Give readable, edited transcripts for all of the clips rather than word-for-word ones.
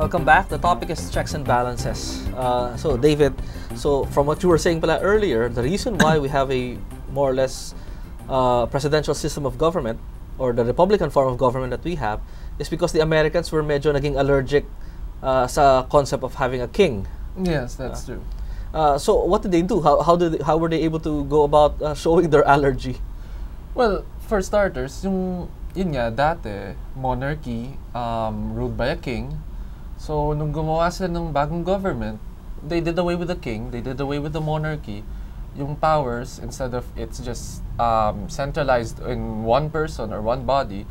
welcome back. The topic is checks and balances. So David, from what you were saying pala earlier, the reason why we have a more or less presidential system of government, or the Republican form of government that we have, is because the Americans were medyo naging allergic sa concept of having a king. Yes, that's true. So what did they do? How were they able to go about showing their allergy? Well, for starters, yun nga, dati, monarchy, ruled by a king. So, nung gumawa sila ng bagong government, they did away with the king, they did away with the monarchy. Yung powers, instead of it's just centralized in one person or one body,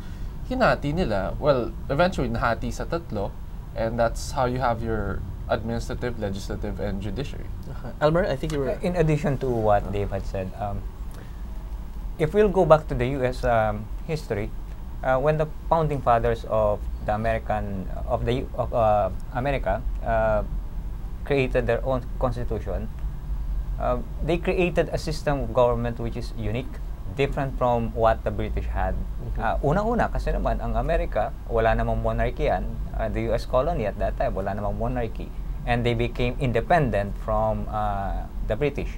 hinati nila. Well, eventually, nahati sa tatlo, and that's how you have your administrative, legislative, and judiciary. Elmer, I think you were... In addition to what Dave had said, if we'll go back to the U.S. History, when the founding fathers of the America created their own constitution, they created a system of government which is unique, different from what the British had. Una-una, kasi naman, ang America, wala namang monarchy yan. The U.S. colony at that time, wala namang monarchy. And they became independent from the British.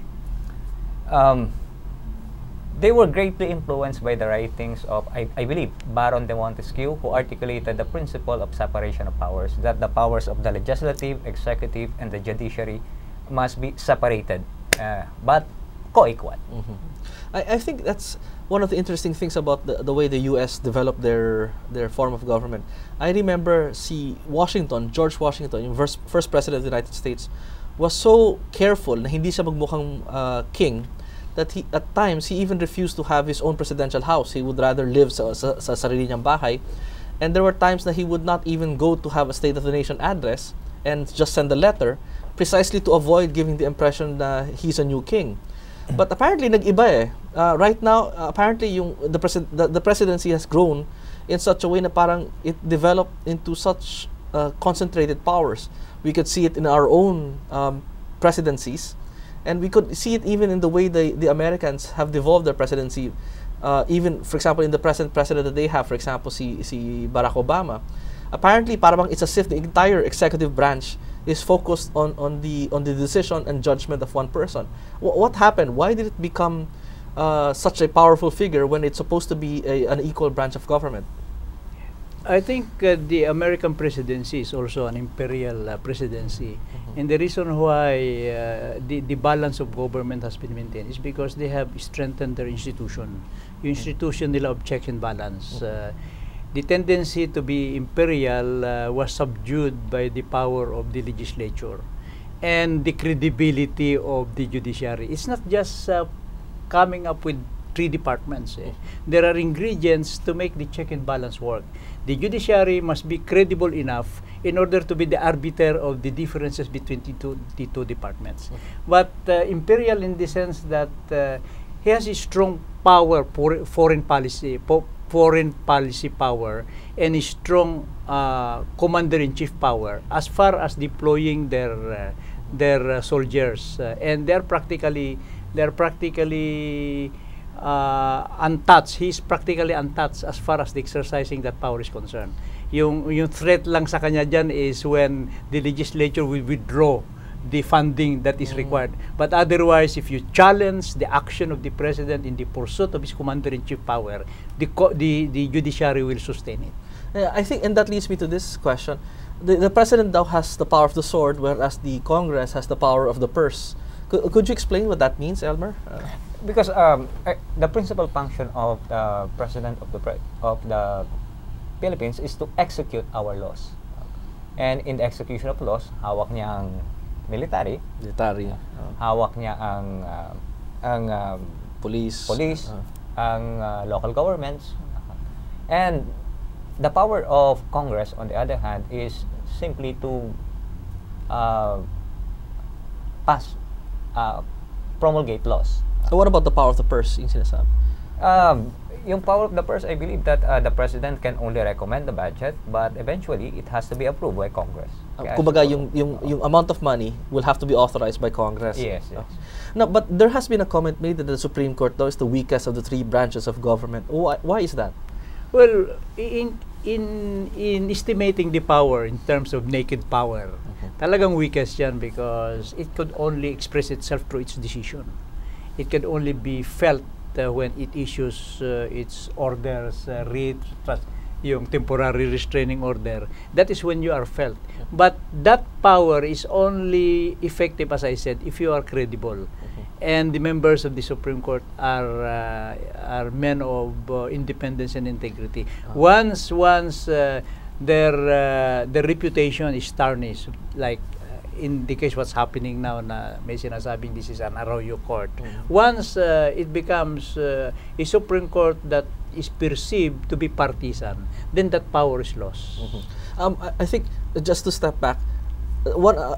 They were greatly influenced by the writings of, I believe, Baron de Montesquieu, who articulated the principle of separation of powers, that the powers of the legislative, executive, and the judiciary must be separated, but co-equal. I think that's one of the interesting things about the way the U.S. developed their form of government. I remember George Washington, yung first president of the United States, was so careful na hindi siya magmukhang king, that at times he even refused to have his own presidential house. He would rather live sa sarili niyang bahay. And there were times that he would not even go to have a State of the Nation address and just send a letter, precisely to avoid giving the impression that he's a new king. But apparently nag-iba eh. Right now, apparently the presidency has grown in such a way na parang it developed into such concentrated powers. We could see it in our own presidencies. And we could see it even in the way the Americans have devolved their presidency. Even, for example, in the present president that they have, for example, si Barack Obama. Apparently, parang it's as if the entire executive branch is focused on the decision and judgment of one person. What happened? Why did it become such a powerful figure when it's supposed to be an equal branch of government? I think the American presidency is also an imperial presidency. And the reason why the balance of government has been maintained is because they have strengthened their institution. Yung institution nila of checks and balance. The tendency to be imperial was subdued by the power of the legislature and the credibility of the judiciary. It's not just coming up with 3 departments. There are ingredients to make the check and balance work. The judiciary must be credible enough in order to be the arbiter of the differences between the two departments. But imperial in the sense that he has a strong power, foreign policy power, and a strong commander-in-chief power as far as deploying their soldiers, and they're practically untouched. He's practically untouched as far as the exercising that power is concerned. Yung threat lang sa kanya dyan is when the legislature will withdraw the funding that is required. But otherwise, if you challenge the action of the president in the pursuit of his commander-in-chief power, the judiciary will sustain it. Yeah, I think, and that leads me to this question. The president now has the power of the sword, whereas the Congress has the power of the purse. Could you explain what that means, Elmer? Because the principal function of the president of the Philippines is to execute our laws. And in the execution of laws, hawak niya ang military. Hawak niya ang police, ang local governments. And the power of Congress, on the other hand, is simply to promulgate laws. So what about the power of the purse? Yung sinasabi? Yung power of the purse, I believe that the president can only recommend the budget, but eventually it has to be approved by Congress. Kumbaga, yung amount of money will have to be authorized by Congress. Yes, yes. No, but there has been a comment made that the Supreme Court, though, is the weakest of the 3 branches of government. Why is that? Well, in in estimating the power in terms of naked power, talagang weakest yan because it could only express itself through its decision. It can only be felt when it issues its orders, yung temporary restraining order. That is when you are felt. But that power is only effective, as I said, if you are credible. And the members of the Supreme Court are men of independence and integrity. Once their reputation is tarnished, like in the case what's happening now na may sinasabing this is an Arroyo court. Once it becomes a Supreme Court that is perceived to be partisan, then that power is lost. I think just to step back,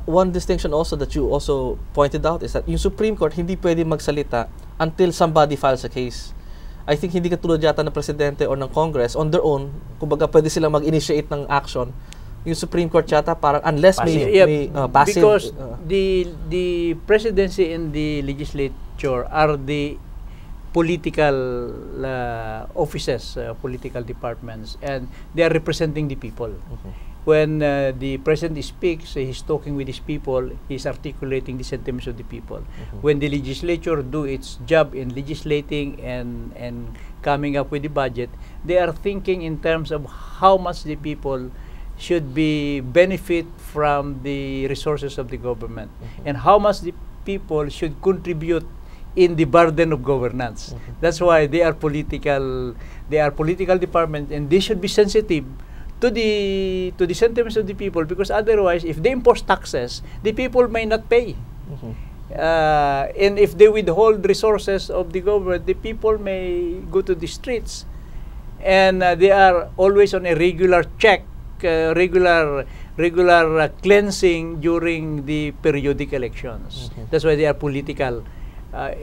one distinction also that you also pointed out is that yung Supreme Court hindi pwede magsalita until somebody files a case. I think hindi katulad yata ng presidente or ng Congress on their own, kumbaga pwede silang mag-initiate ng action. Yung Supreme Court yata parang unless may passive. Because the presidency and the legislature are the political offices, political departments, and they are representing the people. When the president speaks, he's talking with his people, he's articulating the sentiments of the people. When the legislature do its job in legislating and coming up with the budget, they are thinking in terms of how much the people should be benefit from the resources of the government and how much the people should contribute in the burden of governance. That's why they are political department, and they should be sensitive to the sentiments of the people, because otherwise if they impose taxes, the people may not pay. And if they withhold resources of the government, the people may go to the streets, and they are always on a regular check, regular cleansing during the periodic elections. That's why they are political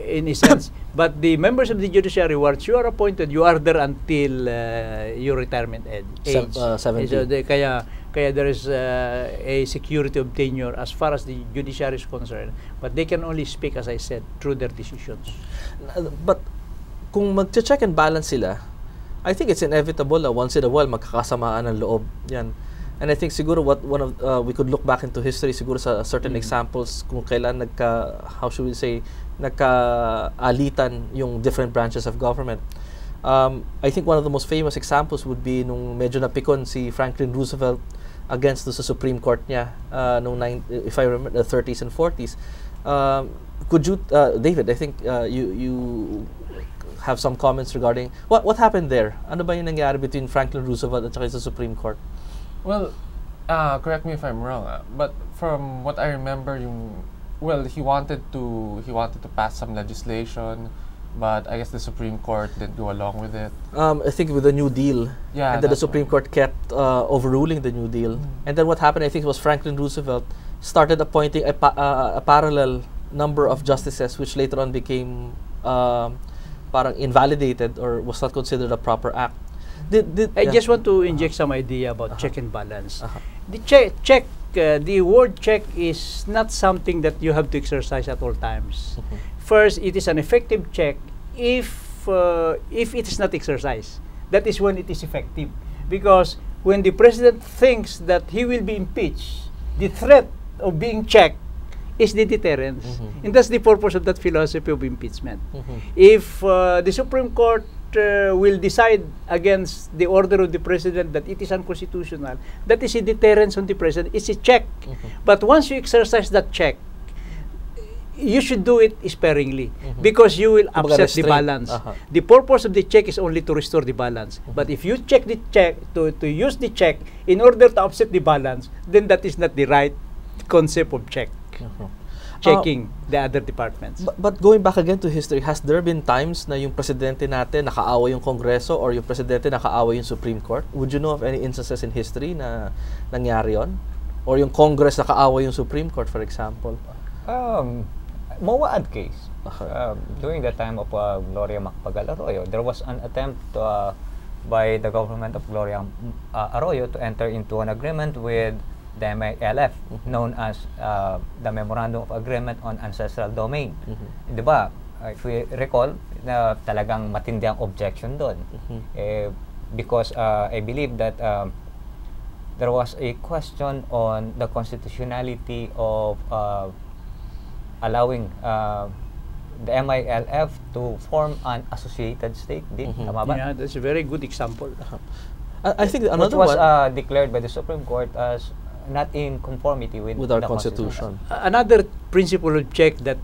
in a sense. But the members of the judiciary, once you are appointed, you are there until your retirement age. 70. So kaya there is a security of tenure as far as the judiciary is concerned. But they can only speak, as I said, through their decisions. But kung mag-check and balance sila, I think it's inevitable na once in a while magkakasamaan ng loob yan. And I think siguro we could look back into history siguro sa certain examples kung kailan nagka-alitan yung different branches of government. I think one of the most famous examples would be nung medyo napikon si Franklin Roosevelt against the Supreme Court niya if I remember, the 30s and 40s. Could you, David, I think you have some comments regarding what happened there? Ano ba yung nangyari between Franklin Roosevelt at saka sa Supreme Court? Well, correct me if I'm wrong, but from what I remember, he wanted to pass some legislation, but I guess the Supreme Court didn't go along with it. I think with the New Deal, yeah, and then the Supreme Court kept overruling the New Deal. And then what happened, I think, was Franklin Roosevelt started appointing a parallel number of justices, which later on became parang invalidated or was not considered a proper act. I just want to inject some idea about check and balance. The the word check is not something that you have to exercise at all times. First, it is an effective check if it is not exercised. That is when it is effective. Because when the president thinks that he will be impeached, the threat of being checked is the deterrence. And that's the purpose of that philosophy of impeachment. If the Supreme Court will decide against the order of the president that it is unconstitutional, that is a deterrence on the president. It's a check. But once you exercise that check, you should do it sparingly because you will upset the balance. The purpose of the check is only to restore the balance. But if you check the check to use the check in order to upset the balance, then that is not the right concept of check. Checking the other departments. But going back again to history, has there been times na yung presidente natin nakaawa yung Kongreso or yung presidente nakaawa yung Supreme Court? Would you know of any instances in history na nangyari yon? Or yung Congress nakaawa yung Supreme Court, for example? Mawad case. During the time of Gloria Macapagal-Arroyo, there was an attempt by the government of Gloria Arroyo to enter into an agreement with the MILF, known as the Memorandum of Agreement on Ancestral Domain. Diba? If we recall, na talagang matindi ang objection doon. because I believe that there was a question on the constitutionality of allowing the MILF to form an associated state. Tama ba? Yeah, that's a very good example. I think another which was one declared by the Supreme Court as not in conformity with our the constitution. Another principle of check that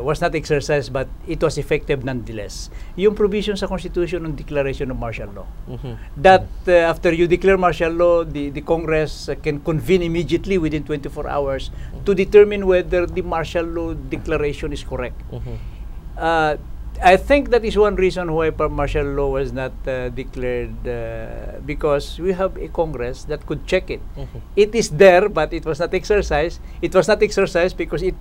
was not exercised but it was effective nonetheless. Yung provision sa Constitution on declaration of martial law. That after you declare martial law, the Congress can convene immediately within 24 hours to determine whether the martial law declaration is correct. I think that is one reason why martial law was not declared, because we have a Congress that could check it. It is there, but it was not exercised. It was not exercised because it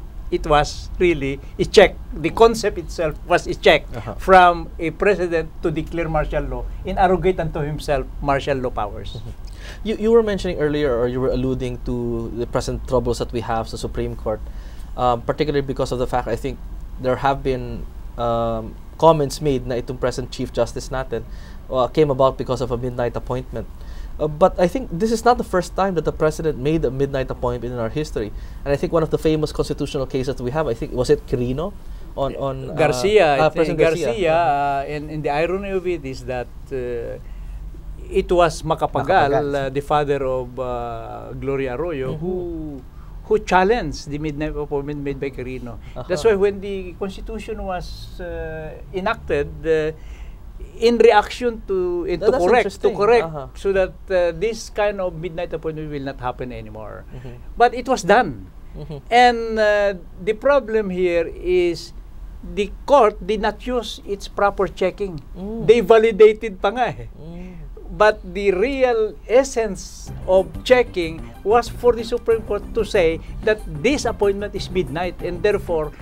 was really a check. The concept itself was a check from a president to declare martial law and arrogate unto himself martial law powers. You were mentioning earlier, or you were alluding to the present troubles that we have sa Supreme Court, particularly because of the fact, I think there have been comments made na itong present Chief Justice natin came about because of a midnight appointment. But I think this is not the first time that the President made a midnight appointment in our history. And I think one of the famous constitutional cases that we have, I think, was it Quirino? On Garcia, President Garcia. And the irony of it is that it was Macapagal, the father of Gloria Arroyo, who challenged the midnight appointment made by Quirino. That's why when the Constitution was enacted, in reaction to correct, so that this kind of midnight appointment will not happen anymore. But it was done. And the problem here is the court did not use its proper checking. They validated pa nga eh. But the real essence of checking was for the Supreme Court to say that this appointment is midnight and therefore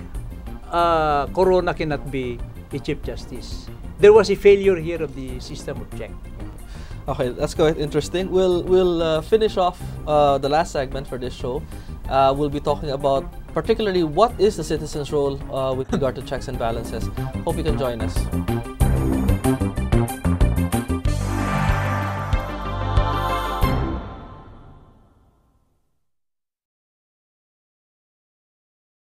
Corona cannot be a Chief Justice. There was a failure here of the system of check. Okay, that's quite interesting. We'll finish off the last segment for this show. We'll be talking about particularly what is the citizen's role with regard to checks and balances. Hope you can join us.